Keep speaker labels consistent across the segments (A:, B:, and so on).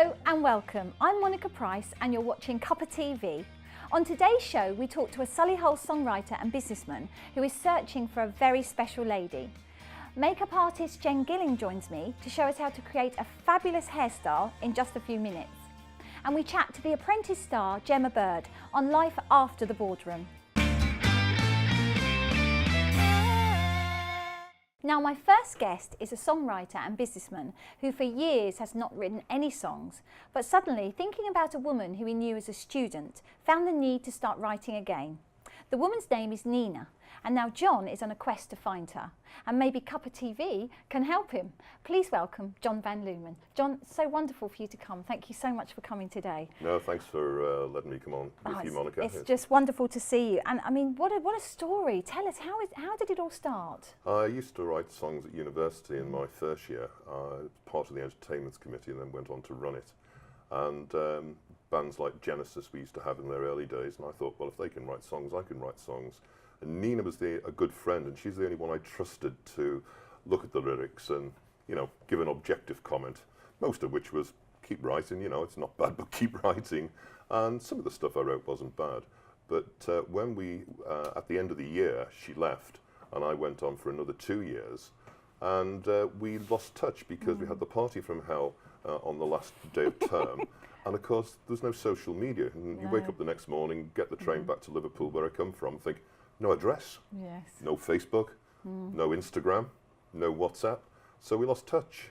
A: Hello and welcome. I'm Monica Price and you're watching Cuppa TV. On today's show we talk to a Solihull songwriter and businessman who is searching for a very special lady. Makeup artist Gilling joins me to show us how to create a fabulous hairstyle in just a few minutes. And we chat to the Apprentice star Gemma on life after the boardroom. Now, my first guest is a songwriter and businessman who for years has not written any songs, but suddenly, thinking about a woman who he knew as a student, found the need to start writing again. The woman's name is Nina, and now John is on a quest to find her, and maybe Cuppa TV can help him. Please welcome John Van Lumen. John, so wonderful for you to come. Thank you so much for coming today.
B: No, thanks for letting me come on with you, Monica.
A: It's just wonderful to see you. And I mean, what a story. Tell us, how did it all start?
B: I used to write songs at university in my first year. Part of the entertainments committee and then went on to run it. And bands like Genesis we used to have in their early days, and I thought, well, if they can write songs, I can write songs. And Nina was a good friend, and she's the only one I trusted to look at the lyrics and, you know, give an objective comment, most of which was, keep writing, you know, it's not bad, but keep writing. And some of the stuff I wrote wasn't bad. But when we, at the end of the year, she left, and I went on for another 2 years, and we lost touch because we had the party from hell on the last day of term. And of course, there's no social media. And you wake up the next morning, get the train back to Liverpool, where I come from, think, no address, no Facebook, no Instagram, no WhatsApp. So we lost touch.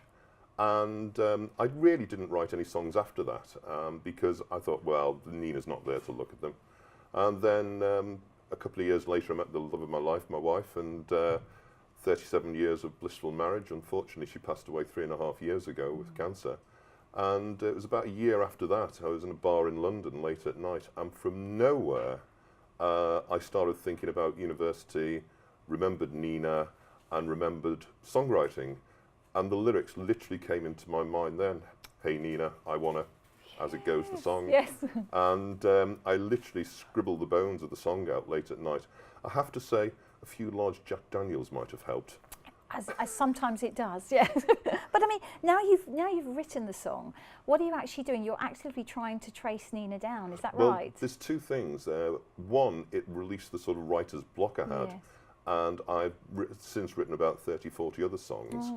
B: And I really didn't write any songs after that because I thought, well, Nina's not there to look at them. And then a couple of years later, I met the love of my life, my wife, and 37 years of blissful marriage. Unfortunately, she passed away 3.5 years ago with cancer. And it was about a year after that, I was in a bar in London late at night, and from nowhere, I started thinking about university, remembered Nina, and remembered songwriting. And the lyrics literally came into my mind then. Hey Nina, I wanna, as it goes, the song.
A: Yes.
B: And I literally scribbled the bones of the song out late at night. I have to say, a few large Jack Daniels might have helped.
A: As sometimes it does, yes. But I mean, now you've written the song. What are you actually doing? You're actively trying to trace Nina down. Is that right?
B: There's two things. One, it released the sort of writer's block I had, and I've since written about 30, 40 other songs.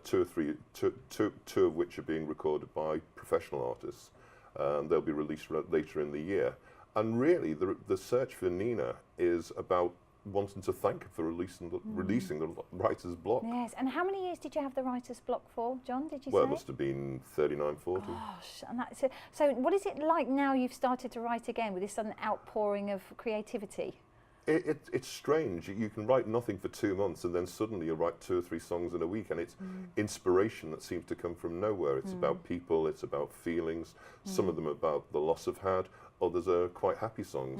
B: Two of which are being recorded by professional artists. They'll be released later in the year. And really, the search for Nina is about wanting to thank her for releasing the writer's block.
A: Yes, and how many years did you have the writer's block for, John, did you say?
B: Well, it must have been 39, 40.
A: Gosh, and that's it. So what is it like now you've started to write again with this sudden outpouring of creativity?
B: It's strange. You can write nothing for 2 months and then suddenly you write 2 or 3 songs in a week, and it's inspiration that seems to come from nowhere. It's about people, it's about feelings, some of them about the loss I've had, others are quite happy songs.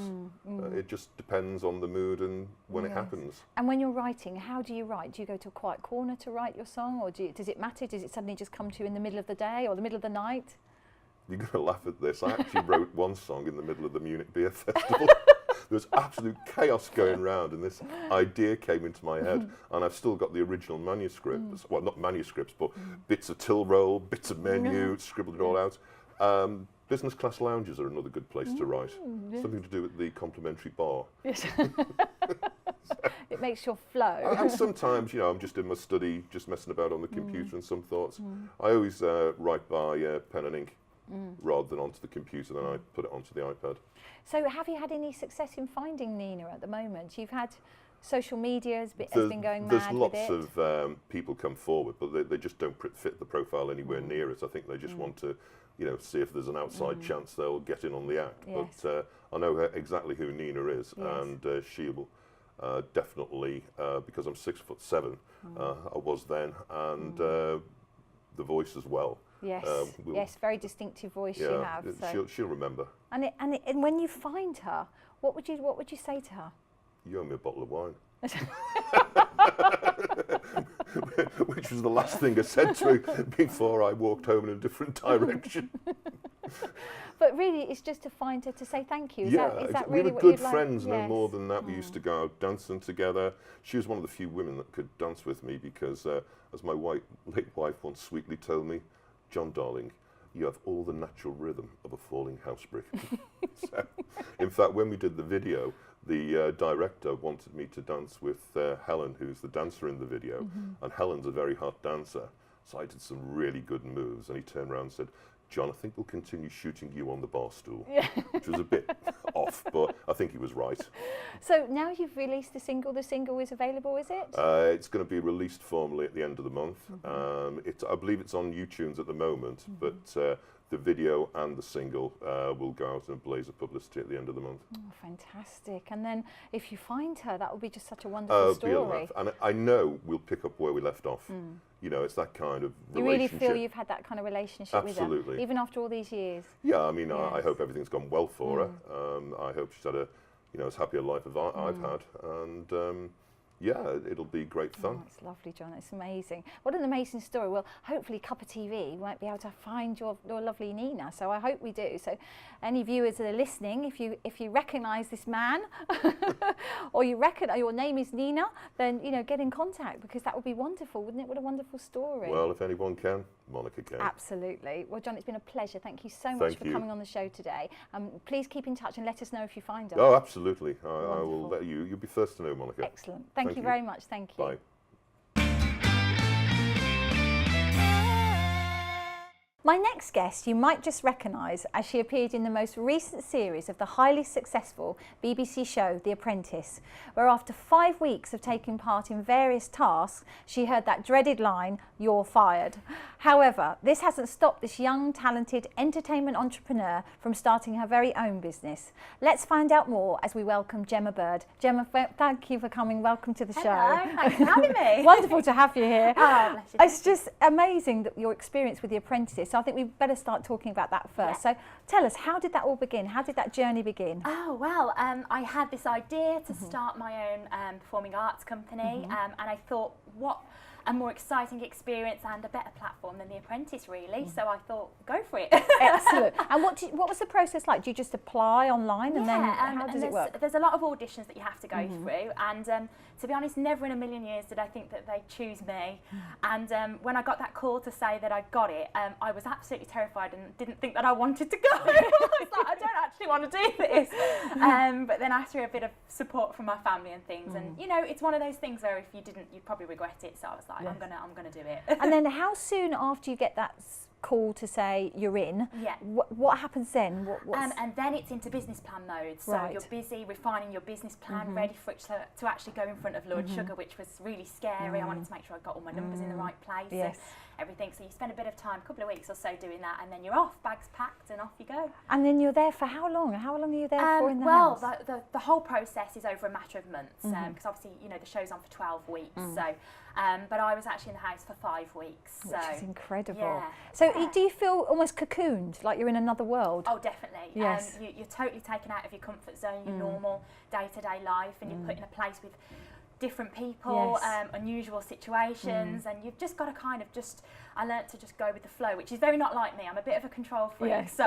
B: It just depends on the mood and when it happens.
A: And when you're writing, how do you write? Do you go to a quiet corner to write your song, or does it matter? Does it suddenly just come to you in the middle of the day or the middle of the night?
B: You're going to laugh at this. I actually wrote one song in the middle of the Munich Beer Festival. There was absolute chaos going round, and this idea came into my head, and I've still got the original manuscripts, well, not manuscripts, but bits of till roll, bits of menu, scribbled it all out. Business class lounges are another good place to write. Something to do with the complimentary bar. Yes.
A: It makes your flow.
B: And sometimes, you know, I'm just in my study, just messing about on the computer and some thoughts. I always write by pen and ink rather than onto the computer, then I put it onto the iPad.
A: So have you had any success in finding Nina at the moment? You've had social media has been going mad with it.
B: There's lots of people come forward, but they just don't fit the profile anywhere near it. I think they just want to, you know, see if there's an outside chance they'll get in on the act. Yes. But I know exactly who Nina is, and she will definitely, because I'm 6'7", I was then, and the voice as well.
A: Yes, yes, very distinctive voice you have.
B: So. She'll remember.
A: And when you find her, what would you say to her?
B: You owe me a bottle of wine. Which was the last thing I said to her before I walked home in a different direction.
A: But really, it's just to find her to say thank you. Is that really
B: we were
A: what
B: good
A: you'd like?
B: friends, no more than that. We used to go out dancing together. She was one of the few women that could dance with me because, as my late wife once sweetly told me, John, darling, you have all the natural rhythm of a falling house brick. So, in fact, when we did the video, the director wanted me to dance with Helen, who's the dancer in the video, and Helen's a very hot dancer. So I did some really good moves, and he turned around and said, "John, I think we'll continue shooting you on the bar stool," which was a bit off, but I think he was right.
A: So now you've released the single is available, is it?
B: It's going to be released formally at the end of the month. I believe it's on YouTunes at the moment, but the video and the single will go out in a blaze of publicity at the end of the month.
A: Oh, fantastic. And then if you find her, that will be just such a wonderful story.
B: And I know we'll pick up where we left off. You know, it's that kind of relationship.
A: You really feel you've had that kind of relationship with her?
B: Absolutely.
A: Even after all these years?
B: Yeah, I mean, I hope everything's gone well for her. I hope she's had as happy a life as I've had. And yeah, it'll be great fun.
A: Oh, it's lovely, John. It's amazing. What an amazing story. Well, hopefully Cuppa TV might be able to find your lovely Nina. So I hope we do. So any viewers that are listening, if you recognise this man or you reckon your name is Nina, then, you know, get in contact, because that would be wonderful, wouldn't it? What a wonderful story.
B: Well, if anyone can, Monica can.
A: Absolutely. Well, John, it's been a pleasure. Thank you so much for coming on the show today. Please keep in touch and let us know if you find her.
B: Oh, absolutely. I will let you. You'll be first to know, Monica.
A: Excellent. Thank you very much. Thank you.
B: Bye.
A: My next guest you might just recognise, as she appeared in the most recent series of the highly successful BBC show The Apprentice, where after 5 weeks of taking part in various tasks, she heard that dreaded line, "You're fired." However, this hasn't stopped this young, talented entertainment entrepreneur from starting her very own business. Let's find out more as we welcome Gemma Bird. Gemma, thank you for coming. Welcome to the show.
C: Hello, thanks for having me.
A: Wonderful to have you here.
C: Oh, bless you.
A: It's just amazing that your experience with The Apprentice. So I think we better start talking about that first.
C: Yeah.
A: So tell us, how did that all begin? How did that journey begin?
C: Oh, well, I had this idea to start my own performing arts company, and I thought, what a more exciting experience and a better platform than The Apprentice, really. So I thought, go for it.
A: Excellent. And what was the process like? Do you just apply online and then how does it work?
C: There's a lot of auditions that you have to go through, and to be honest, never in a million years did I think that they'd choose me. And when I got that call to say that I got it, I was absolutely terrified and didn't think that I wanted to go. I was like, I don't actually want to do this. But then after a bit of support from my family and things, and you know, it's one of those things where if you didn't, you'd probably regret it. So I was like,
A: Yes.
C: I'm gonna do it.
A: And then how soon after you get that call to say you're in, what happens then?
C: And then it's into business plan mode. So
A: Right.
C: you're busy refining your business plan, ready for it to actually go in front of Lord Sugar, which was really scary. I wanted to make sure I got all my numbers in the right place.
A: Yes.
C: And everything. So you spend a bit of time, a couple of weeks or so doing that, and then you're off, bags packed, and off you go.
A: And then you're there for how long? How long are you there for in the house?
C: Well, the whole process is over a matter of months, because obviously, you know, the show's on for 12 weeks. So, but I was actually in the house for 5 weeks.
A: Which is incredible.
C: Yeah.
A: So do you feel almost cocooned, like you're in another world?
C: Oh, definitely.
A: Yes.
C: You're totally taken out of your comfort zone, your normal day-to-day life, and you're put in a place with different people, unusual situations, and you've just got to kind of I learnt to just go with the flow, which is very not like me. I'm a bit of a control freak.
A: Yes.
C: So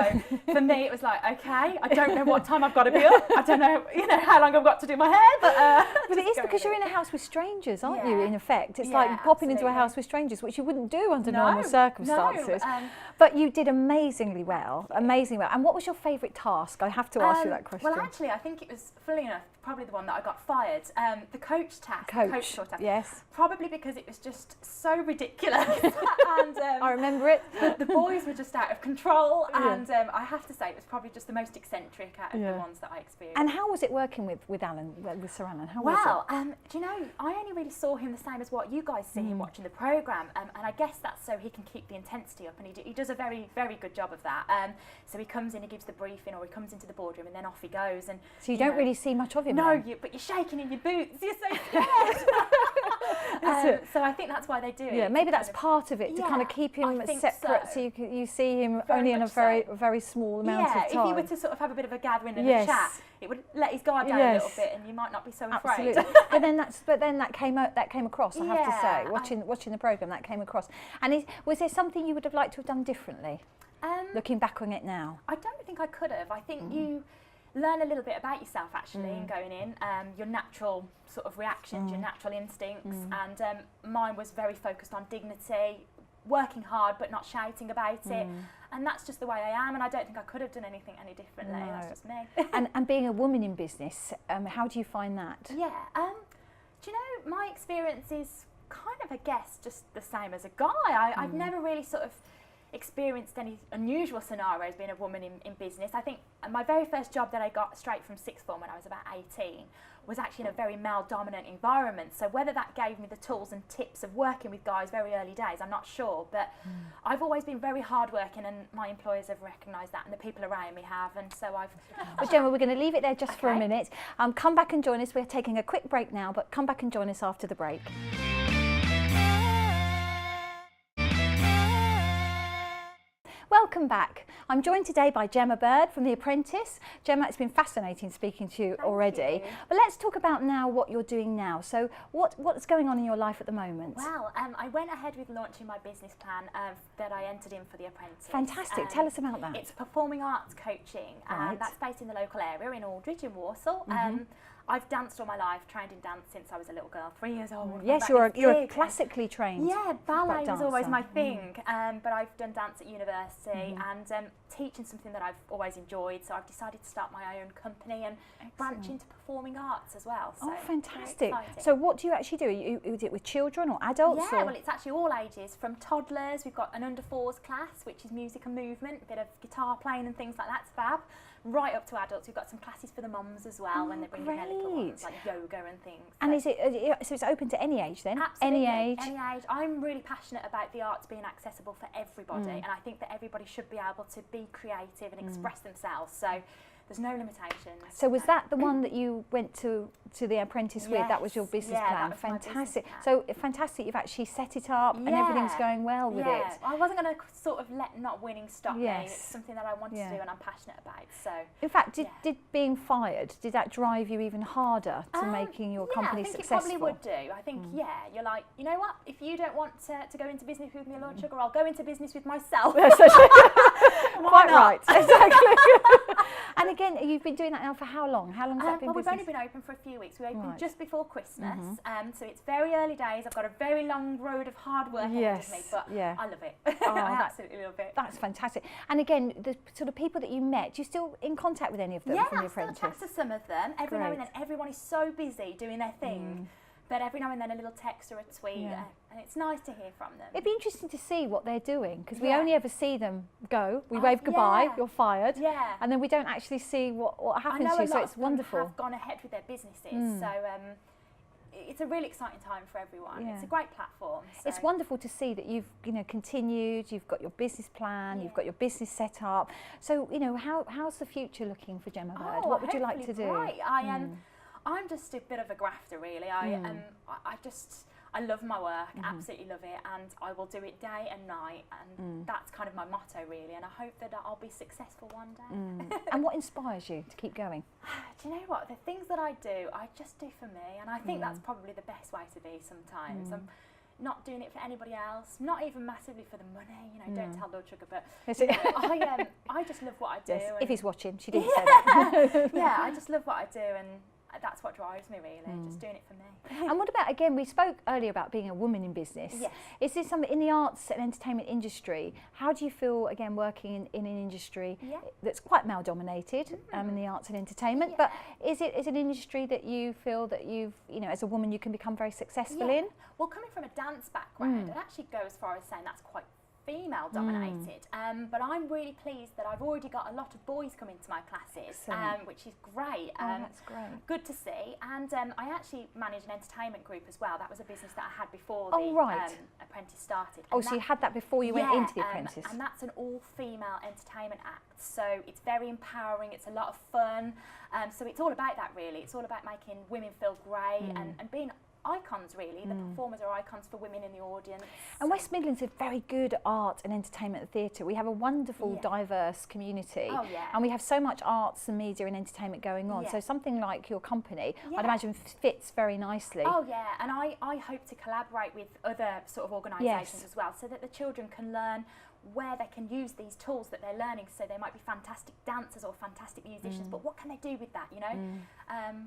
C: for me, it was like, okay, I don't know what time I've got to be up. I don't know, how long I've got to do my hair.
A: But it is because you're in a house with strangers, aren't you,
C: Yeah.
A: in effect? It's
C: Yeah,
A: like popping into a
C: absolutely.
A: house with strangers, which you wouldn't do under
C: No,
A: normal circumstances.
C: no,
A: But you did amazingly well, amazingly well. And what was your favourite task? I have to ask you that question.
C: Well, actually, I think it was, funnily enough, probably the one that I got fired. The coach task, the coach tour task.
A: Yes.
C: Probably because it was just so ridiculous. And
A: I remember it.
C: the boys were just out of control,
A: Yeah.
C: and I have to say it was probably just the most eccentric out of the ones that I experienced.
A: And how was it working with Alan, with Sir Alan? How was
C: Well, do you know, I only really saw him the same as what you guys see him watching the programme, and I guess that's so he can keep the intensity up, and he does a very, very good job of that. So he comes in, he gives the briefing, or he comes into the boardroom, and then off he goes. And
A: So you don't really see much of him
C: No,
A: then?
C: but you're shaking in your boots, you're so scared. So I think that's why they do it.
A: Yeah, maybe
C: to
A: that's
C: kind of-
A: part of it, to kind of
C: Yeah,
A: keep him
C: I think
A: separate so,
C: so.
A: you see him
C: Very
A: only in a
C: much
A: very,
C: so.
A: very small amount of time.
C: if you were to sort of have a bit of a gathering and
A: Yes.
C: a chat, it would let his guard down a
A: Yes.
C: little bit, and you might not be so afraid.
A: Absolutely. but then that came across, I have to say,
C: Yeah,
A: watching the programme, that came across. And was there something you would have liked to have done differently, looking back on it now?
C: I don't think I could have. I think you learn a little bit about yourself actually in going in, your natural sort of reactions, your natural instincts, and mine was very focused on dignity, working hard but not shouting about it. And that's just the way I am, and I don't think I could have done anything any differently.
A: No.
C: That's just me.
A: And being a woman in business, how do you find that?
C: Yeah, do you know, my experience is kind of, I guess, just the same as a guy. I've never really sort of experienced any unusual scenarios being a woman in business. I think my very first job that I got straight from sixth form when I was about 18 was actually in a very male-dominant environment. So whether that gave me the tools and tips of working with guys very early days, I'm not sure. But I've always been very hardworking, and my employers have recognised that, and the people around me have. And so I've...
A: Well, Gemma, we're going to leave it there just for a
C: Okay.
A: minute. Come back and join us. We're taking a quick break now, but come back and join us after the break. Welcome back. I'm joined today by Gemma Bird from The Apprentice. Gemma, it's been fascinating speaking to you already.
C: you.
A: But let's talk about now what you're doing now. So what's going on in your life at the moment?
C: Well, I went ahead with launching my business plan that I entered in for The Apprentice.
A: Fantastic. Tell us about that.
C: It's performing arts coaching,
A: Right.
C: and that's based in the local area in Aldridge in Warsaw. I've danced all my life, trained in dance since I was a little girl, 3 years old.
A: Yes,
C: My back is
A: you're a
C: big.
A: classically trained.
C: Yeah, ballet was always
A: dancer.
C: my thing, but I've done dance at university and teaching something that I've always enjoyed, so I've decided to start my own company and branch into performing arts as well. So
A: Oh,
C: very
A: fantastic.
C: exciting.
A: So what do you actually do? Is it with children or adults?
C: Yeah,
A: or?
C: well, it's actually all ages, from toddlers. We've got an under fours class, which is music and movement, a bit of guitar playing and things like that's fab. Right up to adults. We've got some classes for the mums as well when they bring in their little ones,
A: great.
C: like yoga and things.
A: And
C: So-
A: so it's open to any age then?
C: Absolutely,
A: Any age?
C: Any age. I'm really passionate about the arts being accessible for everybody, and I think that everybody should be able to be creative and express themselves. So there's no limitations.
A: So was that the one that you went to The Apprentice with? That was your
C: Yes,
A: business
C: yeah,
A: plan?
C: that was my business
A: Fantastic.
C: plan.
A: So fantastic, you've actually set it up and everything's going well with
C: yeah.
A: it.
C: I wasn't going to sort of let not winning stop me.
A: Yes.
C: It's something that I wanted
A: Yeah.
C: to do and I'm passionate about. So
A: In fact,
C: Yeah.
A: did being fired, did that drive you even harder to making your company
C: I think
A: successful?
C: it probably would do. I think, you're like, you know what? If you don't want to go into business with me, Lord Sugar, I'll go into business with myself.
A: Quite
C: not?
A: right, exactly. And again, you've been doing that now for how long? How long has that been
C: Well, we've
A: business?
C: only been open for a few weeks. We opened
A: Right.
C: just before Christmas, so it's very early days. I've got a very long road of hard work ahead of me,
A: Yes,
C: but
A: yeah.
C: I love it.
A: Oh,
C: I absolutely love it.
A: That's fantastic. And again, the sort of people that you met, do you still in contact with any of them
C: Yeah,
A: from The
C: I still
A: Apprentice?
C: chat to some of them. Every now and
A: Great.
C: then, everyone is so busy doing their thing, but every now and then a little text or a tweet,
A: Yeah.
C: and it's nice to hear from them.
A: It'd be interesting to see what they're doing because we
C: Yeah.
A: only ever see them go. We wave goodbye,
C: yeah.
A: you're fired,
C: Yeah.
A: and then we don't actually see what
C: I
A: happens
C: know
A: to
C: a
A: you. So
C: lot
A: it's
C: of them
A: wonderful.
C: have gone ahead with their businesses, so it's a really exciting time for everyone.
A: Yeah.
C: It's a great platform.
A: It's
C: so-
A: wonderful to see that you've continued. You've got your business plan. You've
C: Yeah.
A: got your business set up. So how's the future looking for Gemma Bird?
C: Oh,
A: What would you like to
C: hopefully
A: do?
C: bright. I'm just a bit of a grafter, really. I love my work, absolutely love it, and I will do it day and night, and that's kind of my motto, really. And I hope that I'll be successful one day.
A: And what inspires you to keep going?
C: Do you know what? The things that I do, I just do for me, and I think that's probably the best way to be sometimes. I'm not doing it for anybody else, not even massively for the money. Don't tell Lord Sugar, but
A: Yes,
C: I just love what I do.
A: Yes,
C: and
A: if he's watching, she didn't say that.
C: yeah, I just love what I do, and that's what drives me, really, just doing it for me.
A: And what about, again, we spoke earlier about being a woman in business.
C: Yes.
A: Is this something in the arts and entertainment industry? How do you feel, again, working in an industry that's quite male dominated in the arts and entertainment? But is it an industry that you feel that you've, as a woman, you can become very successful in?
C: Well, coming from a dance background, I'd actually go as far as saying that's quite female dominated, but I'm really pleased that I've already got a lot of boys coming to my classes, which is great.
A: That's great.
C: Good to see. And I actually manage an entertainment group as well. That was a business that I had before
A: Oh,
C: the
A: right.
C: Apprentice started.
A: Oh,
C: And
A: so you had that before you went into The Apprentice?
C: And that's an all-female entertainment act. So it's very empowering. It's a lot of fun. So it's all about that, really. It's all about making women feel great and being icons, really. The performers are icons for women in the audience.
A: And West Midlands is very good at art and entertainment and theatre. We have a wonderful, diverse community.
C: Oh, yeah.
A: And we have so much arts and media and entertainment going on.
C: Yeah.
A: So something like your company, I'd
C: Yeah.
A: imagine fits very nicely.
C: Oh yeah, and I hope to collaborate with other sort of organisations
A: Yes.
C: as well, so that the children can learn where they can use these tools that they're learning. So they might be fantastic dancers or fantastic musicians, but what can they do with that, you know?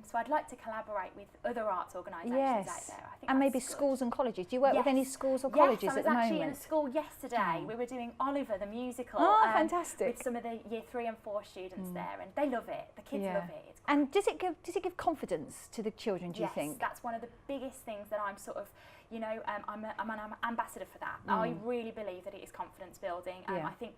C: So I'd like to collaborate with other arts organisations out there. I think
A: and maybe
C: good.
A: schools and colleges. Do you work with any schools or colleges at the moment?
C: Yes, I was actually in a school yesterday. We were doing Oliver the musical.
A: Oh, fantastic.
C: With some of the year 3 and 4 students there, and they love it. The kids love it. It's
A: and does it give confidence to the children, do you think?
C: Yes, that's one of the biggest things that I'm sort of, you know, I'm an ambassador for that. I really believe that it is confidence building. I think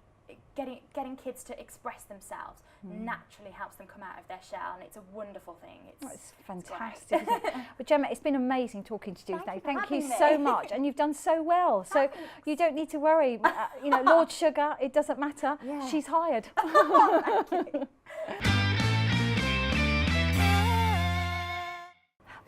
C: getting kids to express themselves naturally helps them come out of their shell, and it's a wonderful thing.
A: It's fantastic, isn't it? But Gemma, it's been amazing talking to you today. Thank you
C: having
A: so
C: me.
A: much, and you've done so well. So you don't need to worry. You know, Lord Sugar, it doesn't matter.
C: Yeah.
A: She's hired.
C: Thank you.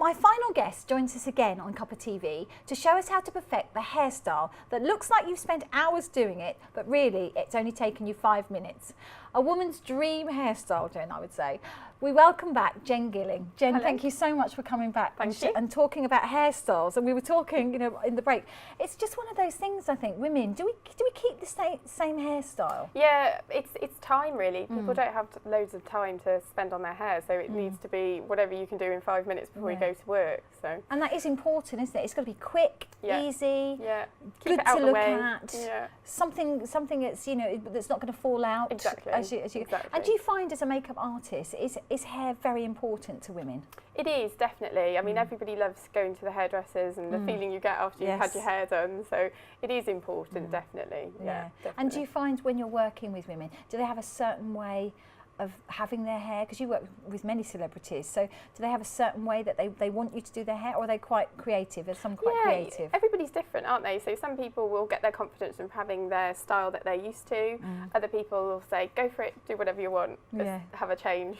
A: My final guest joins us again on Cuppa TV to show us how to perfect the hairstyle that looks like you've spent hours doing it, but really it's only taken you 5 minutes. A woman's dream hairstyle, Jen, I would say. We welcome back Jen Gilling. Jen,
D: Hello.
A: Thank you so much for coming back
D: Thank you.
A: and talking about hairstyles. And we were talking, you know, in the break. It's just one of those things, I think, women, do we keep the same hairstyle?
D: Yeah, it's time really. People don't have loads of time to spend on their hair, so it needs to be whatever you can do in 5 minutes before you go to work. So
A: And that is important, isn't it? It's got to be quick, easy,
D: yeah, keep
A: good
D: it out
A: to
D: the
A: look
D: way.
A: at.
D: Yeah,
A: Something that's, you know, that's not going to fall out.
D: Exactly,
A: As you,
D: exactly.
A: And do you find as a makeup artist, is hair very important to women?
D: it is definitely. I mean, everybody loves going to the hairdressers and the feeling you get after you've had your hair done. So it is important, definitely. Yeah, definitely.
A: And do you find when you're working with women, do they have a certain way of having their hair? Because you work with many celebrities, so do they have a certain way that they want you to do their hair, or are they quite creative? Are some quite creative?
D: Everybody's different, aren't they? So some people will get their confidence from having their style that they're used to. Other people will say, go for it, do whatever you want, just have a change.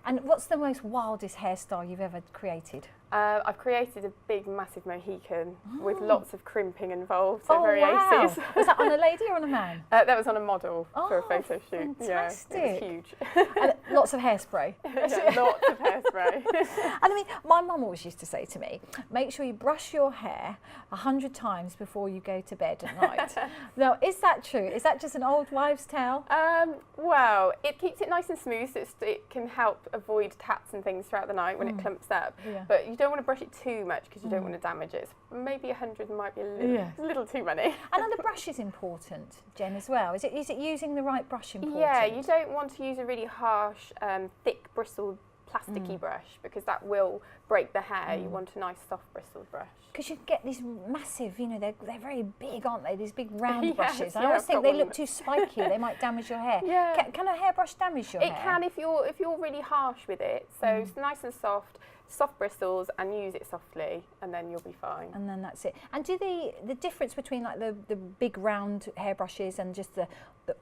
A: And what's the most wildest hairstyle you've ever created?
D: I've created a big, massive Mohican with lots of crimping involved, so very
A: wow.
D: 80s.
A: Was that on a lady or on a man?
D: That was on a model for a photo shoot.
A: Fantastic.
D: Yeah, it was huge.
A: And lots of hairspray.
D: Yeah, lots of hairspray.
A: And I mean, my mum always used to say to me, make sure you brush your hair 100 times before you go to bed at night. Now, is that true? Is that just an old wives' tale?
D: Well, it keeps it nice and smooth, so it can help avoid tats and things throughout the night when it clumps up.
A: Yeah.
D: But you don't want to brush it too much because you don't want to damage it. Maybe 100 might be a little too many.
A: And are the brushes important, Jen, as well? Is it using the right brush important?
D: Yeah, you don't want to use a really harsh, thick, bristled, plasticky brush because that will break the hair. You want a nice, soft, bristled brush.
A: Because you get these massive, you know, they're very big, aren't they? These big round brushes. I
D: yeah,
A: always think they
D: probably.
A: look too spiky. They might damage your hair.
D: Yeah.
A: Can a hairbrush damage your hair?
D: It can if you're really harsh with it. So it's nice and soft bristles, and use it softly, and then you'll be fine.
A: And then that's it. And do the difference between like the big round hairbrushes and just the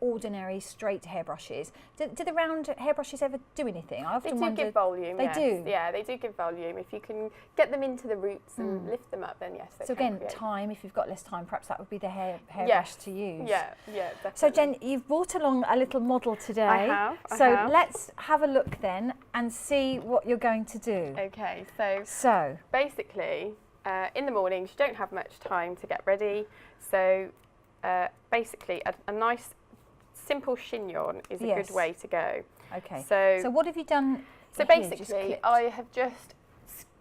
A: ordinary straight hairbrushes, do the round hairbrushes ever do anything? I often wonder.
D: They do give volume.
A: They
D: yes.
A: do?
D: Yeah, they do give volume. If you can get them into the roots and lift them up, then yes.
A: So again, time, if you've got less time, perhaps that would be the hairbrush
D: Yes.
A: to use.
D: Yeah, definitely.
A: So Jen, you've brought along a little model today.
D: I have.
A: So let's have a look then and see what you're going to do.
D: Okay,
A: So
D: basically, in the mornings you don't have much time to get ready. So basically, a nice, simple chignon is a good way to go.
A: okay.
D: So
A: what have you done?
D: So
A: here? Just
D: basically,
A: clipped?
D: I have just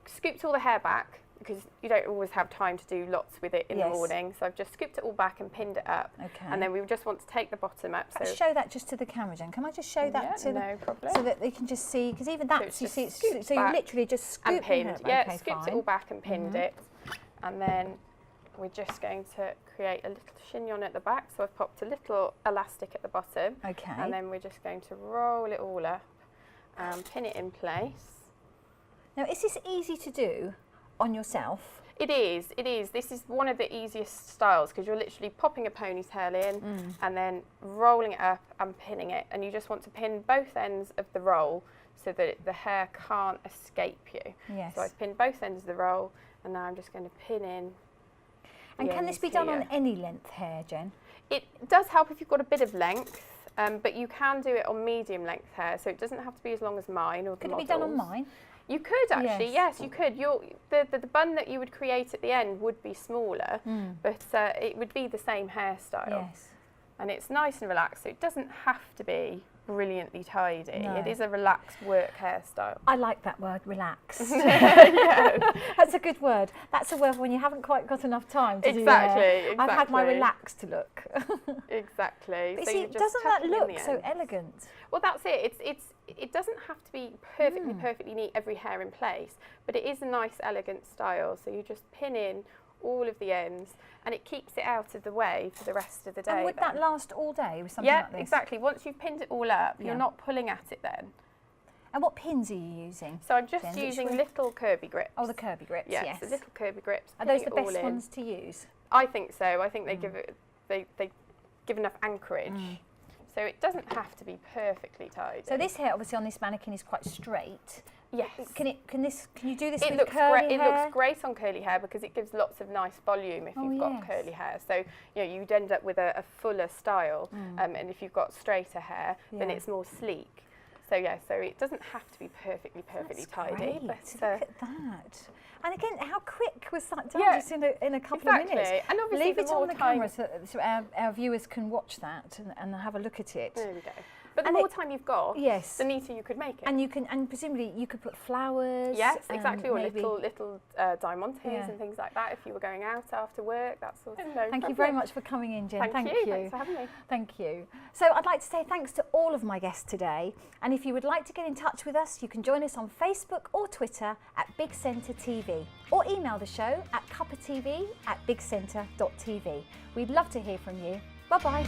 D: scooped all the hair back because you don't always have time to do lots with it in the morning. So I've just scooped it all back and pinned it up.
A: Okay.
D: And then we just want to take the bottom up. So
A: show that just to the camera, Jen. Can I just show that to
D: no problem.
A: so that they can just see? Because even that,
D: it's
A: you
D: just
A: see,
D: scooped
A: so you
D: back
A: literally just scoop
D: and
A: it
D: pinned.
A: up.
D: Yeah,
A: Okay,
D: scooped
A: fine.
D: it all back and pinned it. And then we're just going to create a little chignon at the back. So I've popped a little elastic at the bottom.
A: Okay.
D: And then we're just going to roll it all up and pin it in place.
A: Now, is this easy to do on yourself?
D: It is. This is one of the easiest styles because you're literally popping a ponytail in and then rolling it up and pinning it. And you just want to pin both ends of the roll so that the hair can't escape you.
A: Yes.
D: So I've pinned both ends of the roll and now I'm just going to pin in.
A: And can this be done on any length hair, Jen?
D: It does help if you've got a bit of length, but you can do it on medium length hair, so it doesn't have to be as long as mine or the
A: Could
D: models.
A: it be done on mine?
D: You could actually, yes, you could. The bun that you would create at the end would be smaller, but it would be the same hairstyle.
A: Yes.
D: and it's nice and relaxed, so it doesn't have to be brilliantly tidy.
A: No.
D: It is a relaxed work hairstyle.
A: I like that word, relaxed.
D: Yeah.
A: That's a good word. That's a word when you haven't quite got enough time to do your hair. I've had my relaxed look.
D: Exactly.
A: But
D: So
A: see,
D: you're just
A: doesn't that
D: tucking in
A: look
D: the
A: so
D: ends.
A: elegant?
D: Well, that's it. It doesn't have to be perfectly neat, every hair in place, but it is a nice, elegant style. So you just pin in all of the ends, and it keeps it out of the way for the rest of the day.
A: And would that last all day with something like this?
D: Yeah, exactly. Once you've pinned it all up,
A: Yeah.
D: you're not pulling at it then.
A: And what pins are you using?
D: So I'm just
A: Jen,
D: using
A: which
D: little Kirby grips.
A: Oh, the Kirby grips,
D: Yeah,
A: yes.
D: so little Kirby grips.
A: Are those the
D: pinning it
A: best
D: all in.
A: ones to use?
D: I think so. I think they give it, they give enough anchorage. So it doesn't have to be perfectly tidy.
A: So this hair, obviously, on this mannequin is quite straight.
D: Yes.
A: Can you do this
D: It
A: with
D: looks
A: curly
D: great. It
A: hair?
D: looks great on curly hair because it gives lots of nice volume if
A: Oh,
D: you've got
A: yes.
D: curly hair. So you'd end up with a fuller style, and if you've got straighter hair, then
A: Yeah.
D: it's more sleek. So so it doesn't have to be perfectly
A: That's
D: tidy.
A: great.
D: But
A: Look at that. And again, how quick was that done?
D: Yeah,
A: Just in a couple
D: exactly.
A: of minutes.
D: And obviously
A: Leave
D: the
A: it
D: more
A: on the
D: time-
A: camera so our viewers can watch that and have a look at it.
D: There we go. But the
A: And
D: more
A: it-
D: time you've got,
A: Yes.
D: the neater you could make it.
A: And presumably you could put flowers.
D: Yes, exactly, or
A: maybe.
D: little diamantes
A: Yeah.
D: and things like that if you were going out after work, that sort of thing.
A: Thank you very much for coming in, Jen.
D: Thank you. Thanks for having me.
A: Thank you. So I'd like to say thanks to all of my guests today. And if you would like to get in touch with us, you can join us on Facebook or Twitter at Big Centre TV, or email the show at cuppatv@bigcentre.tv. We'd love to hear from you. Bye-bye.